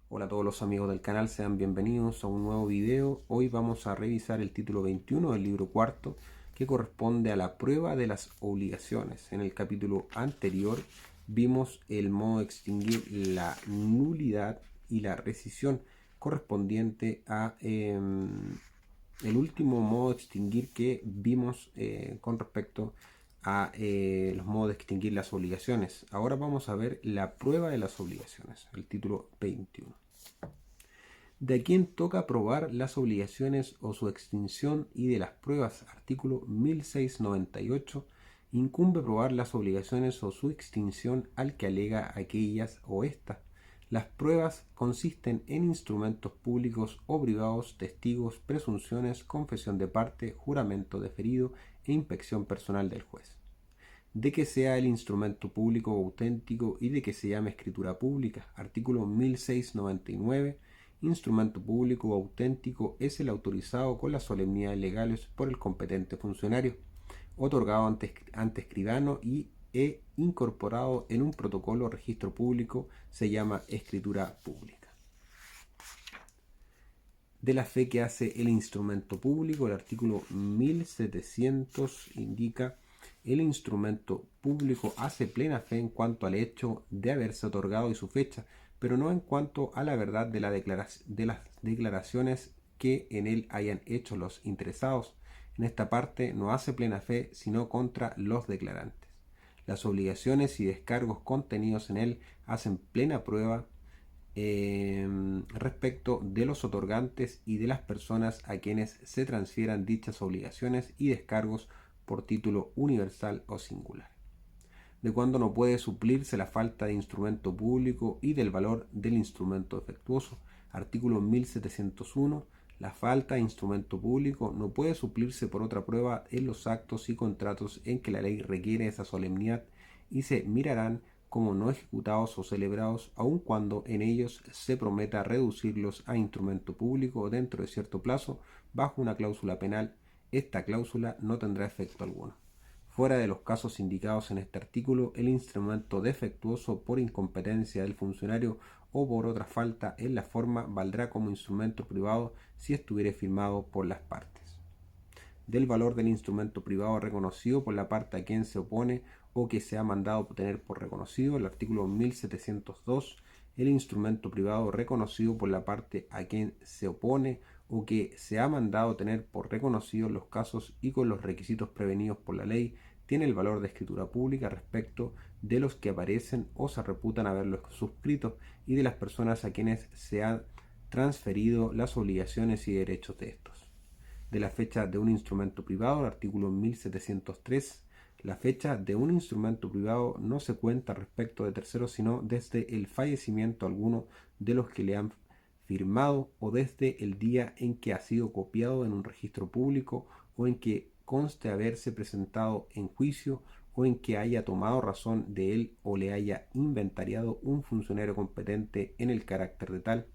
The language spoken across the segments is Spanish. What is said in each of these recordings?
Hola a todos los amigos del canal, sean bienvenidos a un nuevo video. Hoy vamos a revisar el título 21 del libro cuarto, que corresponde a la prueba de las obligaciones. En el capítulo anterior vimos el modo de extinguir la nulidad y la rescisión correspondiente a el último modo de extinguir que vimos con respecto a los modos de extinguir las obligaciones. Ahora vamos a ver la prueba de las obligaciones, el título 21. ¿De quién toca probar las obligaciones o su extinción y de las pruebas? Artículo 1698. Incumbe probar las obligaciones o su extinción al que alega aquellas o éstas. Las pruebas consisten en instrumentos públicos o privados, testigos, presunciones, confesión de parte, juramento deferido e inspección personal del juez. De que sea el instrumento público o auténtico y de que se llame escritura pública. Artículo 1699. Instrumento público o auténtico es el autorizado con las solemnidades legales por el competente funcionario, otorgado ante escribano e incorporado en un protocolo o registro público, se llama escritura pública. De la fe que hace el instrumento público, el artículo 1700 indica: el instrumento público hace plena fe en cuanto al hecho de haberse otorgado y su fecha, pero no en cuanto a la verdad de las declaraciones que en él hayan hecho los interesados. En esta parte no hace plena fe sino contra los declarantes. Las obligaciones y descargos contenidos en él hacen plena prueba respecto de los otorgantes y de las personas a quienes se transfieran dichas obligaciones y descargos por título universal o singular. De cuando no puede suplirse la falta de instrumento público y del valor del instrumento defectuoso. Artículo 1701. La falta de instrumento público no puede suplirse por otra prueba en los actos y contratos en que la ley requiere esa solemnidad y se mirarán como no ejecutados o celebrados, aun cuando en ellos se prometa reducirlos a instrumento público dentro de cierto plazo bajo una cláusula penal. Esta cláusula no tendrá efecto alguno. Fuera de los casos indicados en este artículo, el instrumento defectuoso por incompetencia del funcionario o por otra falta en la forma valdrá como instrumento privado si estuviere firmado por las partes. Del valor del instrumento privado reconocido por la parte a quien se opone o que se ha mandado tener por reconocido, el artículo 1702. El instrumento privado reconocido por la parte a quien se opone o que se ha mandado tener por reconocido en los casos y con los requisitos prevenidos por la ley tiene el valor de escritura pública respecto de los que aparecen o se reputan haberlos suscrito y de las personas a quienes se han transferido las obligaciones y derechos de estos. De la fecha de un instrumento privado, el artículo 1703. La fecha de un instrumento privado no se cuenta respecto de terceros sino desde el fallecimiento alguno de los que le han firmado o desde el día en que ha sido copiado en un registro público o en que conste haberse presentado en juicio o en que haya tomado razón de él o le haya inventariado un funcionario competente en el carácter de tal.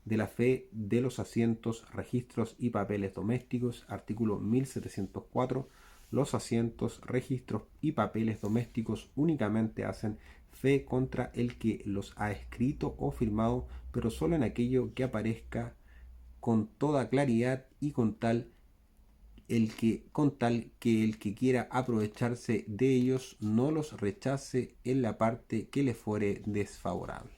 De la fe de los asientos, registros y papeles domésticos, artículo 1704. Los asientos, registros y papeles domésticos únicamente hacen fe contra el que los ha escrito o firmado, pero solo en aquello que aparezca con toda claridad y con tal que el que quiera aprovecharse de ellos no los rechace en la parte que le fuere desfavorable.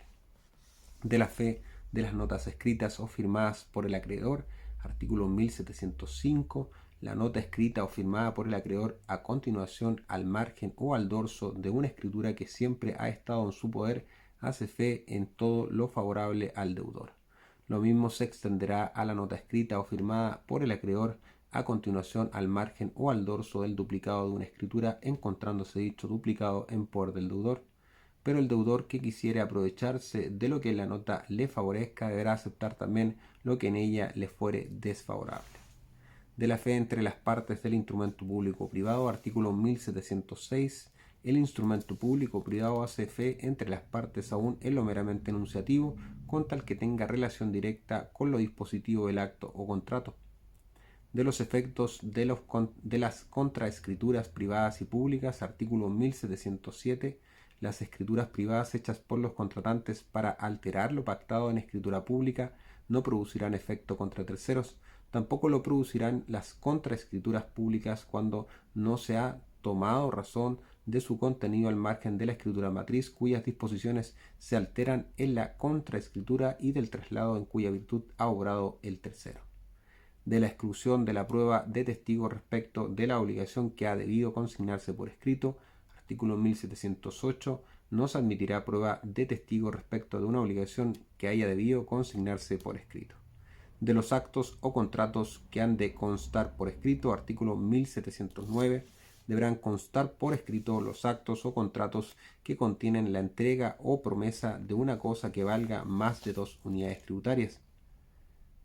De la fe de las notas escritas o firmadas por el acreedor, artículo 1705. La nota escrita o firmada por el acreedor a continuación al margen o al dorso de una escritura que siempre ha estado en su poder hace fe en todo lo favorable al deudor. Lo mismo se extenderá a la nota escrita o firmada por el acreedor a continuación al margen o al dorso del duplicado de una escritura, encontrándose dicho duplicado en poder del deudor. Pero el deudor que quisiere aprovecharse de lo que en la nota le favorezca deberá aceptar también lo que en ella le fuere desfavorable. De la fe entre las partes del instrumento público o privado, artículo 1706. El instrumento público o privado hace fe entre las partes aún en lo meramente enunciativo, con tal que tenga relación directa con lo dispositivo del acto o contrato. De los efectos de las contraescrituras privadas y públicas, artículo 1707. las escrituras privadas hechas por los contratantes para alterar lo pactado en escritura pública no producirán efecto contra terceros. Tampoco lo producirán las contraescrituras públicas cuando no se ha tomado razón de su contenido al margen de la escritura matriz, cuyas disposiciones se alteran en la contraescritura, y del traslado en cuya virtud ha obrado el tercero. De la exclusión de la prueba de testigo respecto de la obligación que ha debido consignarse por escrito, artículo 1708, no se admitirá prueba de testigo respecto de una obligación que haya debido consignarse por escrito. De los actos o contratos que han de constar por escrito, artículo 1709, deberán constar por escrito los actos o contratos que contienen la entrega o promesa de una cosa que valga más de 2 unidades tributarias.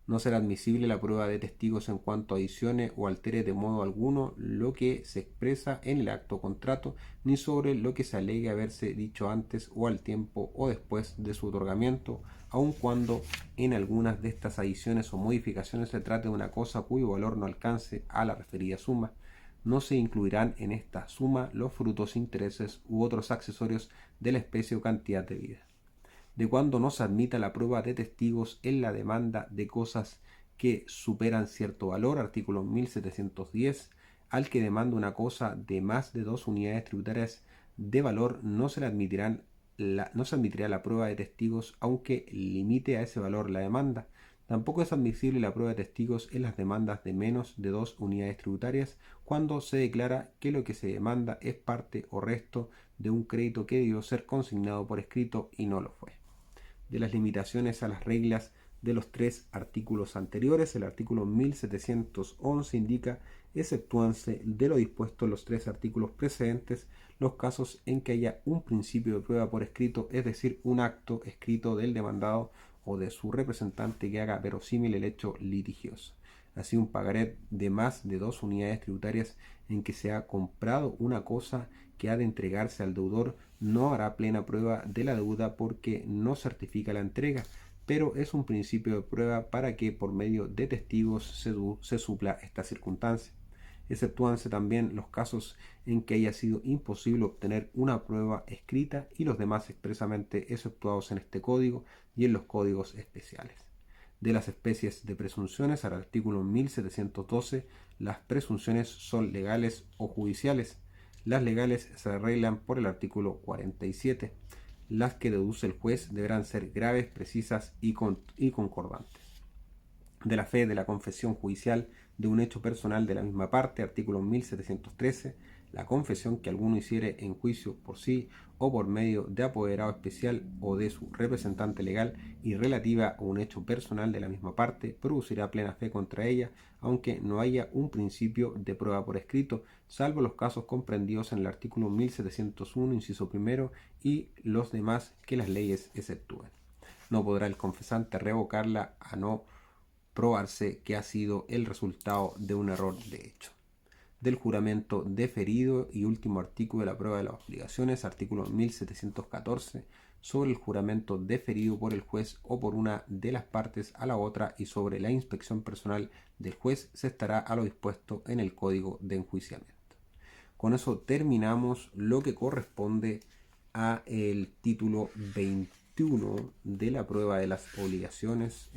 No será admisible la prueba de testigos en cuanto adicione o altere de modo alguno lo que se expresa en el acto o contrato, ni sobre lo que se alegue haberse dicho antes o al tiempo o después de su otorgamiento, aun cuando en algunas de estas adiciones o modificaciones se trate de una cosa cuyo valor no alcance a la referida suma. No se incluirán en esta suma los frutos, intereses u otros accesorios de la especie o cantidad debida. De cuando no se admita la prueba de testigos en la demanda de cosas que superan cierto valor, artículo 1710, al que demanda una cosa de más de 2 unidades tributarias de valor no se admitirá la prueba de testigos aunque limite a ese valor la demanda. Tampoco es admisible la prueba de testigos en las demandas de menos de 2 unidades tributarias cuando se declara que lo que se demanda es parte o resto de un crédito que debió ser consignado por escrito y no lo fue. De las limitaciones a las reglas de los 3 artículos anteriores, el artículo 1711 indica, exceptúanse de lo dispuesto en los 3 artículos precedentes, los casos en que haya un principio de prueba por escrito, es decir, un acto escrito del demandado o de su representante que haga verosímil el hecho litigioso. Así, un pagaré de más de 2 unidades tributarias en que se ha comprado una cosa que ha de entregarse al deudor no hará plena prueba de la deuda porque no certifica la entrega, pero es un principio de prueba para que por medio de testigos se supla esta circunstancia. Exceptúanse también los casos en que haya sido imposible obtener una prueba escrita y los demás expresamente exceptuados en este código y en los códigos especiales. De las especies de presunciones, al artículo 1712, las presunciones son legales o judiciales. Las legales se arreglan por el artículo 47. Las que deduce el juez deberán ser graves, precisas y concordantes. De la fe de la confesión judicial de un hecho personal de la misma parte, artículo 1713, la confesión que alguno hiciere en juicio por sí o por medio de apoderado especial o de su representante legal y relativa a un hecho personal de la misma parte, producirá plena fe contra ella, aunque no haya un principio de prueba por escrito, salvo los casos comprendidos en el artículo 1701, inciso primero, y los demás que las leyes exceptúen. No podrá el confesante revocarla a no probarse que ha sido el resultado de un error de hecho. Del juramento deferido y último artículo de la prueba de las obligaciones, artículo 1714, sobre el juramento deferido por el juez o por una de las partes a la otra y sobre la inspección personal del juez se estará a lo dispuesto en el Código de Enjuiciamiento. Con eso terminamos lo que corresponde a el título 21 de la prueba de las obligaciones.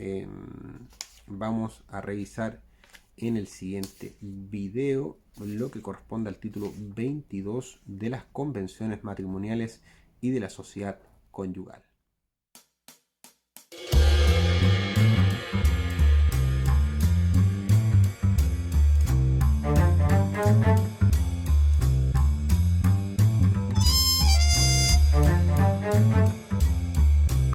Vamos a revisar en el siguiente video lo que corresponde al título 22 de las convenciones matrimoniales y de la sociedad conyugal.